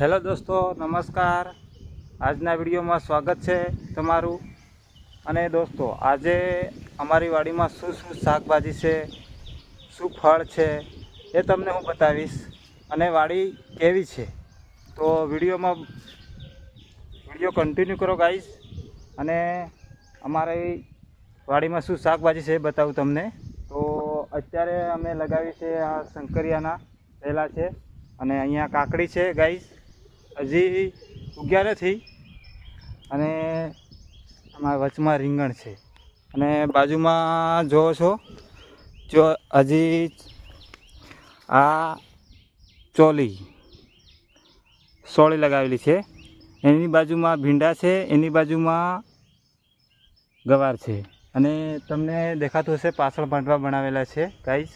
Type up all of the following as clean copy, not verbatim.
Hello દોસ્તો, નમસ્કાર. આજના વિડીયોમાં સ્વાગત છે તમારું. અને દોસ્તો, આજે અમારી વાડીમાં શું શાકભાજી છે, શું ફળ છે, એ તમને હું બતાવીશ. અને વાડી કેવી છે, તો વિડીયો કન્ટિન્યુ કરો ગાઈઝ. અને અમારી વાડીમાં શું શાકભાજી છે એ બતાવું તમને. તો અત્યારે અમે લગાવી છે આ શંકરિયાના પહેલાં છે. અને અહીંયા કાકડી છે ગાઈઝ, હજી ઉગ્યા નથી. અને આમાં વચમાં રીંગણ છે. અને બાજુમાં જોવો છો, જો હજી આ સોળી લગાવેલી છે. એની બાજુમાં ભીંડા છે, એની બાજુમાં ગવાર છે. અને તમને દેખાતું હશે પાછળ માંડવા બનાવેલા છે ગાઈઝ,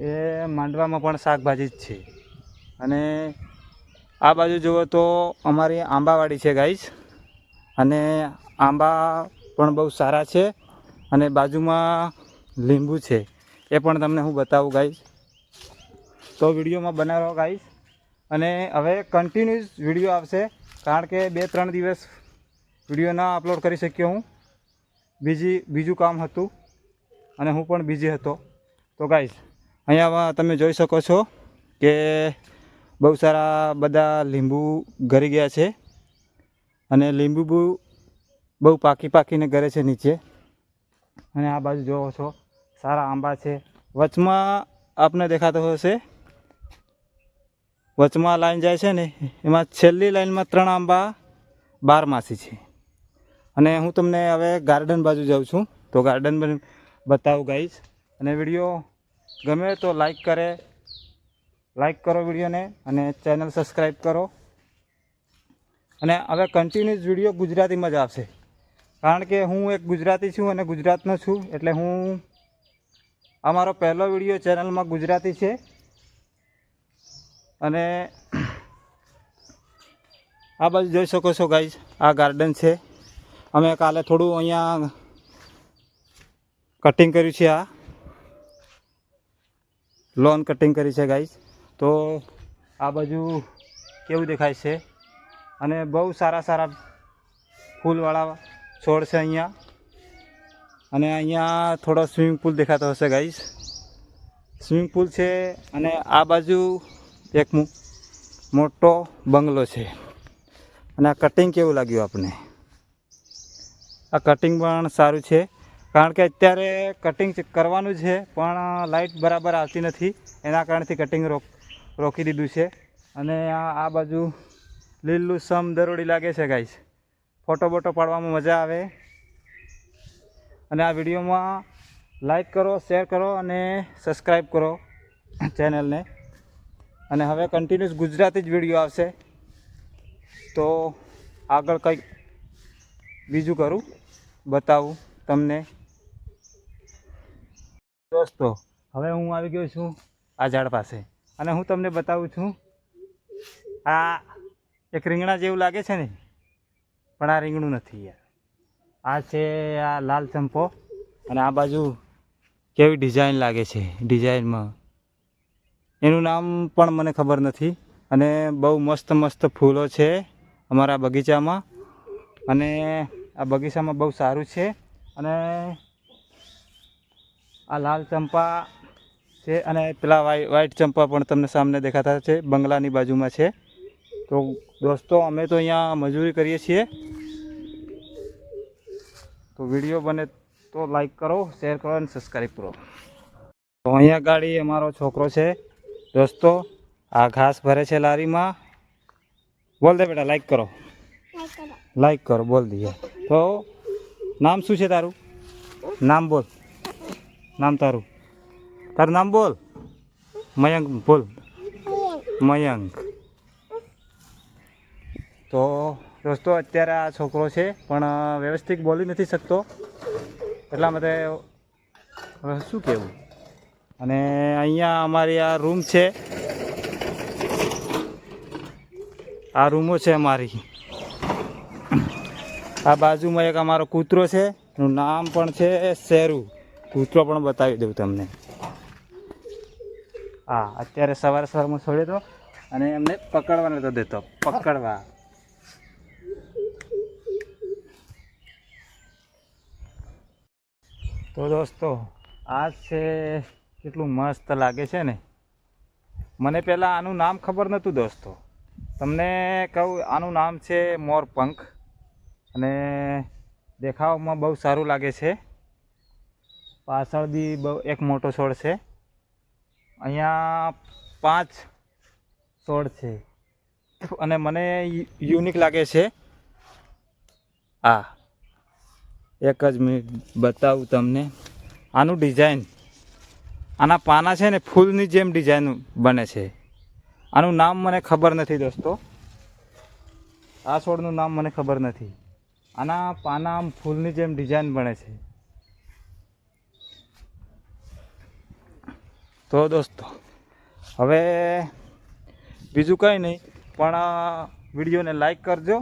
એ માંડવામાં પણ શાકભાજી જ છે. અને આ બાજુ જુઓ તો અમારી આંબાવાડી છે ગાઈઝ, અને આંબા પણ બહુ સારા છે. અને બાજુમાં લીંબુ છે, એ પણ તમને હું બતાવું ગાઈઝ. તો વિડીયોમાં બનાવો ગાઈઝ. અને હવે કન્ટિન્યુઅસ વિડીયો આવશે, કારણ કે 2-3 દિવસ વિડીયો ના અપલોડ કરી શક્યો હું. બીજું કામ હતું અને હું પણ બિઝી હતો. તો ગાઈઝ, અહીંયા તમે જોઈ શકો છો કે બહુ સારા બધા લીંબુ ગળી ગયા છે. અને લીંબુ બહુ પાકીને ગળે છે નીચે. અને આ બાજુ જોવો છો સારા આંબા છે. વચમાં આપને દેખાતો હશે, વચમાં લાઈન જાય છે ને, એમાં છેલ્લી લાઈનમાં 3 આંબા 12 માસી છે. અને હું તમને હવે ગાર્ડન બાજુ જાઉં છું, તો ગાર્ડન બતાવું ગાઈઝ. અને વિડીયો ગમે તો લાઈક કરો વિડીયોને, અને ચેનલ સબસ્ક્રાઈબ કરો. અને હવે કન્ટિન્યુઅસ વિડીયો ગુજરાતીમાં જ આવશે, કારણ કે હું એક ગુજરાતી છું અને ગુજરાતનો છું. એટલે અમારો પહેલો વિડીયો ચેનલમાં ગુજરાતી છે. અને આ બાજુ જોઈ શકો છો ગાઈઝ, આ ગાર્ડન છે. અમે કાલે થોડું અહીંયા કટિંગ કર્યું છે, આ લોન કટિંગ કરી છે ગાઈઝ. તો આ બાજુ કેવું દેખાય છે. અને બહુ સારા ફૂલવાળા છોડ છે અહીંયા. અને અહીંયા થોડો સ્વિમિંગ પુલ દેખાતો હશે ગાઈઝ, સ્વિમિંગ પુલ છે. અને આ બાજુ એક મોટો બંગલો છે. અને આ કટિંગ કેવું લાગ્યું આપને? આ કટિંગ પણ સારું છે, કારણ કે અત્યારે કટિંગ કરવાનું છે, પણ લાઇટ બરાબર આવતી નથી, એના કારણથી કટિંગ રોકી દીધું છે. અને આ બાજુ લીલુંછમ દરોડી લાગે છે ગાઈઝ, ફોટો પાડવામાં મજા આવે. અને આ વિડીયોમાં લાઈક કરો, શેર કરો અને સબસ્ક્રાઈબ કરો ચેનલને. અને હવે કન્ટિન્યુઅસ ગુજરાતી જ વિડીયો આવશે. તો આગળ કંઈક બીજું બતાવું તમને. દોસ્તો, હવે હું આવી ગયો છું આ ઝાડ પાસે, અને હું તમને બતાવું છું. આ એક રીંગણા જેવું લાગે છે ને, પણ આ રીંગણું નથી યાર. આ છે આ લાલ ચંપો. અને આ બાજુ કેવી ડિઝાઇન લાગે છે, ડિઝાઇનમાં એનું નામ પણ મને ખબર નથી. અને બહુ મસ્ત ફૂલો છે અમારા બગીચામાં. અને આ બગીચામાં બહુ સારું છે. અને આ લાલ ચંપા છે, અને પેલા વ્હાઈટ ચંપા પણ તમને સામે દેખાતા છે, બંગલાની બાજુમાં છે. તો દોસ્તો, અમે તો અહીંયા મજૂરી કરીએ છીએ. તો વિડીયો બને તો લાઈક કરો, શેર કરો અને સબસ્ક્રાઈબ કરો. તો અહીંયા ગાડી અમારો છોકરો છે દોસ્તો, આ ઘાસ ભરે છે લારીમાં. બોલ દે બેટા, લાઈક કરો બોલ દઈએ. તો નામ શું છે તારું? નામ બોલ. તારું નામ બોલ. મયંક બોલ. મયંક. તો દોસ્તો, અત્યારે આ છોકરો છે પણ વ્યવસ્થિત બોલી નથી શકતો, એટલા માટે હવે શું કહેવું. અને અહીંયા અમારી આ રૂમ છે, આ રૂમો છે અમારી. આ બાજુમાં એક અમારો કૂતરો છે, એનું નામ પણ છે શેરુ. કૂતરો પણ બતાવી દઉં તમને. હા, અત્યારે સવારમાં છોડ્યો તો, અને એમને પકડવા નતો દેતો, પકડવા. તો દોસ્તો આ છે, કેટલું મસ્ત લાગે છે ને. મને પહેલાં આનું નામ ખબર નહોતું દોસ્તો. તમને કહું, આનું નામ છે મોરપંખ અને દેખાવમાં બહુ સારું લાગે છે. પાછળ બી બહુ એક મોટો છોડ છે. અહીંયા 5 છોડ છે અને મને યુનિક લાગે છે. આ એક જ મિનિટ બતાવું તમને. આનું ડિઝાઇન, આના પાના છે ને ફૂલની જેમ ડિઝાઇન બને છે. આનું નામ મને ખબર નથી દોસ્તો. આ છોડનું નામ મને ખબર નથી. આના પાના આમ ફૂલની જેમ ડિઝાઇન બને છે. તો દોસ્તો હવે બીજું કંઈ નહીં, પણ વિડીયોને લાઈક કરજો.